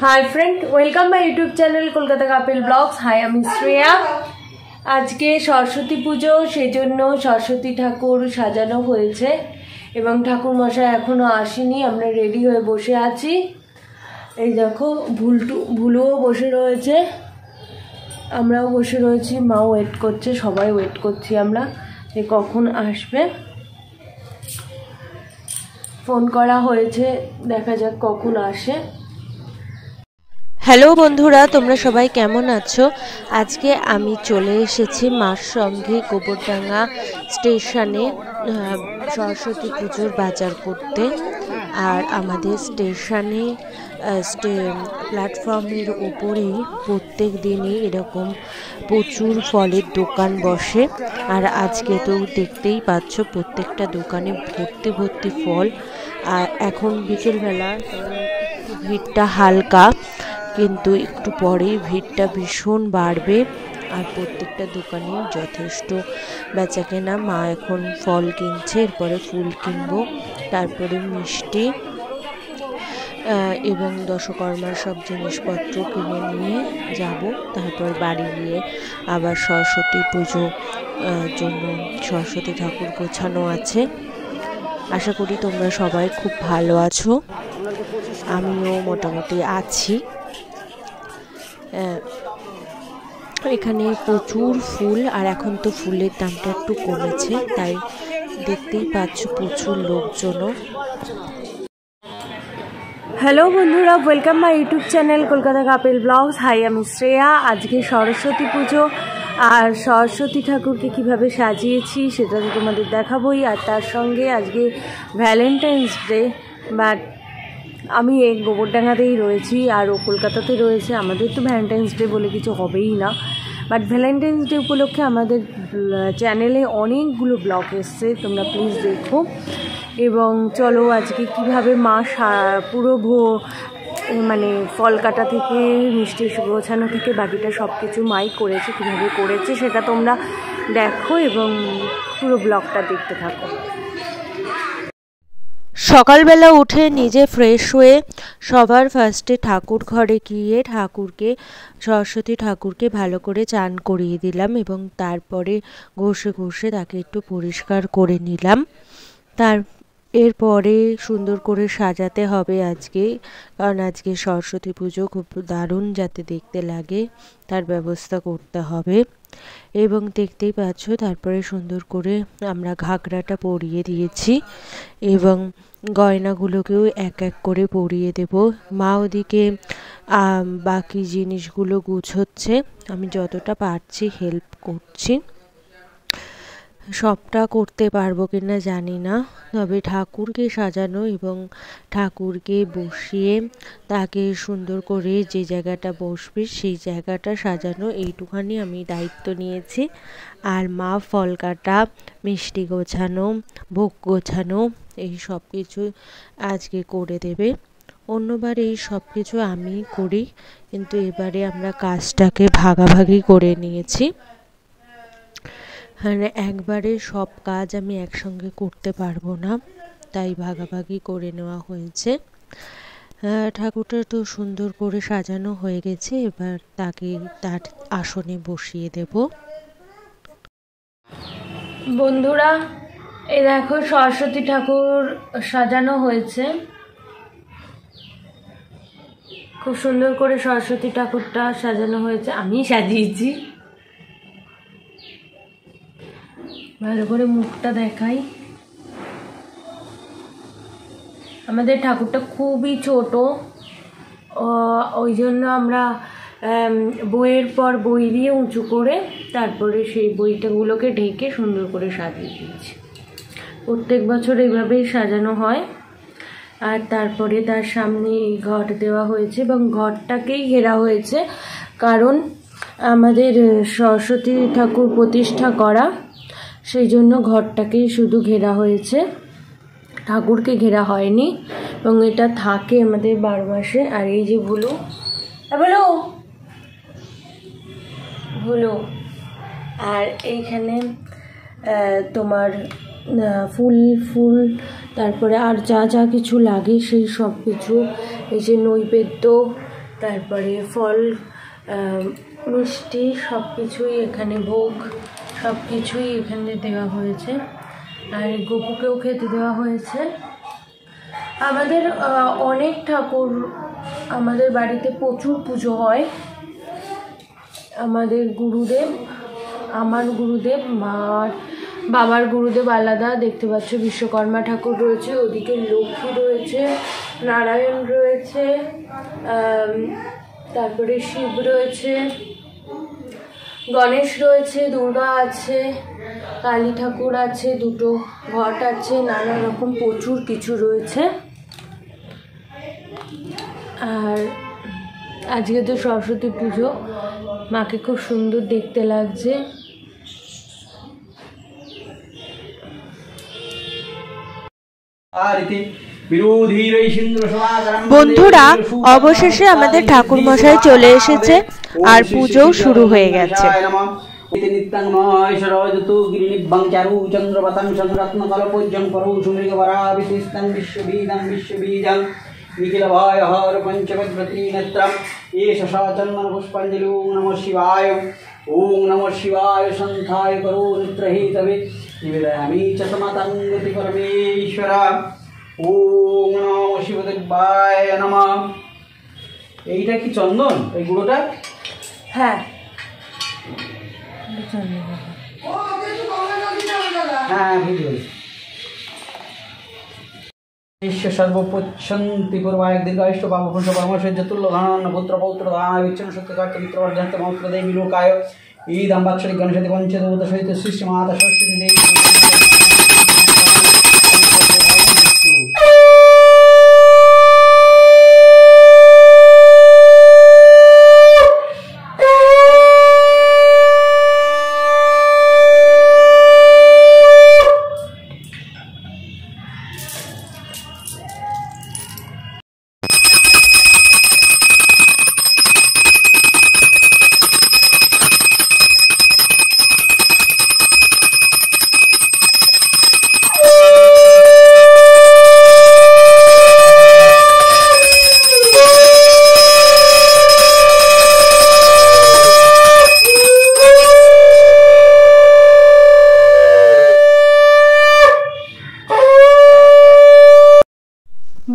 Hi friend, welcome my YouTube channel Kolkata couple vlogs. Hi आमी श्रेया। आज के सरस्वती पुजो सेजন্য सरस्वती ठाकुर साजानो হয়েছে এবং ঠাকুর মশাই এখনো আসেনি। আমরা রেডি হয়ে বসে আছি। এই দেখো ভুলুও বসে রয়েছে, আমরাও বসে রয়েছি, মাও ওয়েট করছে, সবাই ওয়েট করছি আমরা যে কখন আসবে। ফোন করা হয়েছে, দেখা যাক কখন আসে। হ্যালো বন্ধুরা, তোমরা সবাই কেমন আছো? আজকে আমি চলে এসেছি মার সঙ্গে গোবরডাঙ্গা স্টেশনে সরস্বতী পুজোর বাজার করতে। আর আমাদের স্টেশনে প্ল্যাটফর্মের ওপরেই প্রত্যেক দিনই এরকম প্রচুর ফলের দোকান বসে। আর আজকে তো দেখতেই পাচ্ছ প্রত্যেকটা দোকানে ভর্তি ভর্তি ফল। আর এখন বিকেলবেলা ভিড়টা হালকা, কিন্তু একটু পরেই ভিড়টা ভীষণ বাড়বে। আর প্রত্যেকটা দোকানে যথেষ্ট বেচাকেনা। মা এখন ফল কিনছে, এরপরে ফুল কিনবো, তারপরে মিষ্টি এবং দশকর্মার সব জিনিসপত্র কিনে নিয়ে যাব। তারপর বাড়ি গিয়ে আবার সরস্বতী পুজো জন্য সরস্বতী ঠাকুর গোছানো আছে। আশা করি তোমরা সবাই খুব ভালো আছো, আমিও মোটামুটি আছি। এখানে প্রচুর ফুল, আর এখন তো ফুলের দামটা একটু কমেছে, তাই দেখতেই পাচ্ছ প্রচুর লোকজনও। হ্যালো বন্ধুরা, welcome my YouTube channel Kolkata couple vlogs. Hi আমি শ্রেয়া। আজকে সরস্বতী পুজো, আর সরস্বতী ঠাকুরকে কিভাবে সাজিয়েছি সেটা তো তোমাদের দেখাবোই। আর তার সঙ্গে আজকে ভ্যালেন্টাইন্স ডে, বাট আমি এই গোবরডাঙ্গাতেই রয়েছি আর ও কলকাতাতে রয়েছে। আমাদের তো ভ্যালেন্টাইন্স ডে বলে কিছু হবেই না, বাট ভ্যালেন্টাইন্স ডে উপলক্ষে আমাদের চ্যানেলে অনেকগুলো ব্লগ এসছে, তোমরা প্লিজ দেখো। এবং চলো আজকে কিভাবে মা পুরো মানে ফল কাটা থেকে মিষ্টি গোছানো থেকে বাকিটা সব কিছু মাই করেছে, কীভাবে করেছে সেটা তোমরা দেখো এবং পুরো ব্লগটা দেখতে থাকো। সকালবেলা উঠে নিজে ফ্রেশ হয়ে সবার ফার্স্টে ঠাকুর ঘরে গিয়ে সরস্বতী ঠাকুরকে ভালো করে চান করিয়ে দিলাম এবং তারপরে ঘষে ঘষে তাকে একটু পরিষ্কার করে নিলাম। এরপরে সুন্দর করে সাজাতে হবে আজকে, কারণ আজকে সরস্বতী পুজো খুব দারুণ যাতে দেখতে লাগে তার ব্যবস্থা করতে হবে। এবং দেখতেই পাচ্ছ তারপরে সুন্দর করে আমরা ঘাগরাটা পরিয়ে দিয়েছি এবং গয়নাগুলোকেও এক এক করে পরিয়ে দেব। মা ওদিকে বাকি জিনিসগুলো গুছোচ্ছে, আমি যতটা পারছি হেল্প করছি। সবটা করতে পারবো কিনা জানি না, তবে ঠাকুরকে সাজানো এবং ঠাকুরকে বসিয়ে তাকে সুন্দর করে যে জায়গাটা বসবে সেই জায়গাটা সাজানো, এইটুখানি আমি দায়িত্ব নিয়েছি। আর মা ফল কাটা, মিষ্টি গোছানো, ভোগ গোছানো এই সব কিছু আজকে করে দেবে। অন্যবার এই সব কিছু আমি করি, কিন্তু এবারে আমরা কাজটাকে ভাগাভাগি করে নিয়েছি। মানে একবারে সব কাজ আমি একসঙ্গে করতে পারবো না, তাই ভাগাভাগি করে নেওয়া হয়েছে। ঠাকুরটা তো সুন্দর করে সাজানো হয়ে গেছে, এবার তাকে তার আসনে বসিয়ে দেব। বন্ধুরা এই দেখো সরস্বতী ঠাকুর সাজানো হয়েছে, খুব সুন্দর করে সরস্বতী ঠাকুরটা সাজানো হয়েছে, আমি সাজিয়েছি। ভালো করে মুখটা দেখাই। আমাদের ঠাকুরটা খুবই ছোট, ওই জন্য আমরা বইয়ের পর বই দিয়ে উঁচু করে তারপরে সেই বইটাগুলোকে ঢেকে সুন্দর করে সাজিয়ে দিয়েছি। প্রত্যেক বছর এইভাবেই সাজানো হয়। আর তারপরে তার সামনে এই ঘট দেওয়া হয়েছে এবং ঘরটাকেই ঘেরা হয়েছে, কারণ আমাদের সরস্বতী ঠাকুর প্রতিষ্ঠা করা, সেই জন্য ঘরটাকেই শুধু ঘেরা হয়েছে, ঠাকুরকে ঘেরা হয়নি। এবং এটা থাকে আমাদের 12 মাসে। আর এই যে ভুলু আর এইখানে তোমার ফুল তারপরে আর যা যা কিছু লাগে সেই সব কিছু, এই যে নৈবেদ্য, তারপরে ফল, মিষ্টি সব কিছুই এখানে, ভোগ সব কিছুই এখানে দেওয়া হয়েছে। আর গপুকেও খেতে দেওয়া হয়েছে। আমাদের অনেক ঠাকুর, আমাদের বাড়িতে প্রচুর পুজো হয়। আমাদের গুরুদেব, আমার গুরুদেব, মার বাবার গুরুদেব আলাদা, দেখতে পাচ্ছ বিশ্বকর্মা ঠাকুর রয়েছে, ওদিকে লক্ষ্মী রয়েছে, নারায়ণ রয়েছে, তারপরে শিব রয়েছে, গণেশ রয়েছে, দুর্গা আছে, কালী ঠাকুর আছে, দুটো ঘট আছে, নানা রকম প্রচুর কিছু রয়েছে। আর আজকে তো সরস্বতী পুজো, মাকে খুব সুন্দর দেখতে লাগছে। বন্ধুরা, অবশেষে আমাদের ঠাকুর মশাই চলে এসেছে আর পুজোও শুরু হয়ে গেছে। ओम नमः शिवाय संथाय करो नित्रहितवे निवेदयामि च समतांगति परमेश्वर। ओम नमः शिवदेवाय नमः। এইটা কি চন্দন, এই গুঁড়োটা? হ্যাঁ, হ্যাঁ বুঝলি। ঈশ্বর সর্বপচ্ছন্তি পূর্বায় দীর্ঘায়ুষ্য বাবুপুষ পরমেশ্বর চতুর্ল ধন পুত্র পৌত্র দান বিচ্ছন্ন সত্যকার্য মিত্রবর্ধন্ত মৌত্র দেবী লোকায় ঈদাম বাৎসরিক গণেশতি পঞ্চদূত সহিত সৃষ্টি মাতা সরস্বতী দেবী।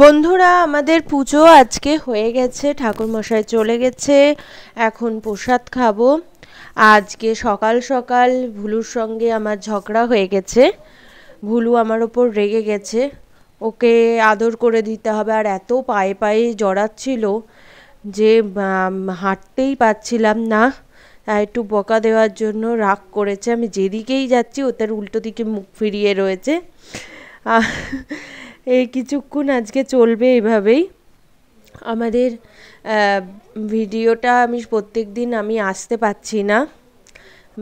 বন্ধুরা, আমাদের পুজো আজকে হয়ে গেছে, ঠাকুর মশাই চলে গেছে, এখন প্রসাদ খাবো। আজকে সকাল সকাল ভুলুর সঙ্গে আমার ঝগড়া হয়ে গেছে। ভুলু আমার ওপর রেগে গেছে, ওকে আদর করে দিতে হবে। আর এত পায়ে পায়ে জড়াচ্ছিল যে হাঁটতেই পারছিলাম না। একটু বকা দেওয়ার জন্য রাগ করেছে। আমি যেদিকেই যাচ্ছি ও তার উল্টো দিকে মুখ ফিরিয়ে রয়েছে। এই কিছুক্ষণ আজকে চলবে এভাবেই। আমাদের ভিডিওটা আমি প্রত্যেক দিন আমি আসতে পারছি না,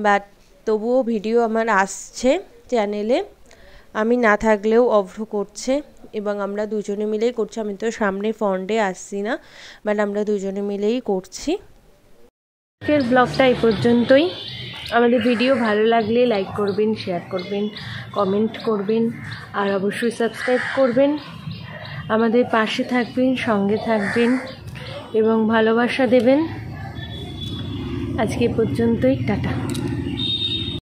বাট তবুও ভিডিও আমার আসছে চ্যানেলে। আমি না থাকলেও অভ্র করছে এবং আমরা দুজনে মিলেই করছি। আমি তো সামনে ফন্ডে আসছি না, বাট আমরা দুজনে মিলেই করছি। আজকের ব্লগটা এই পর্যন্তই। আমাদের ভিডিও ভালো লাগলে লাইক করবেন, শেয়ার করবেন, কমেন্ট করবেন, আর অবশ্যই সাবস্ক্রাইব করবেন। আমাদের পাশে থাকবেন, সঙ্গে থাকবেন এবং ভালোবাসা দেবেন। আজকে পর্যন্তই, টাটা।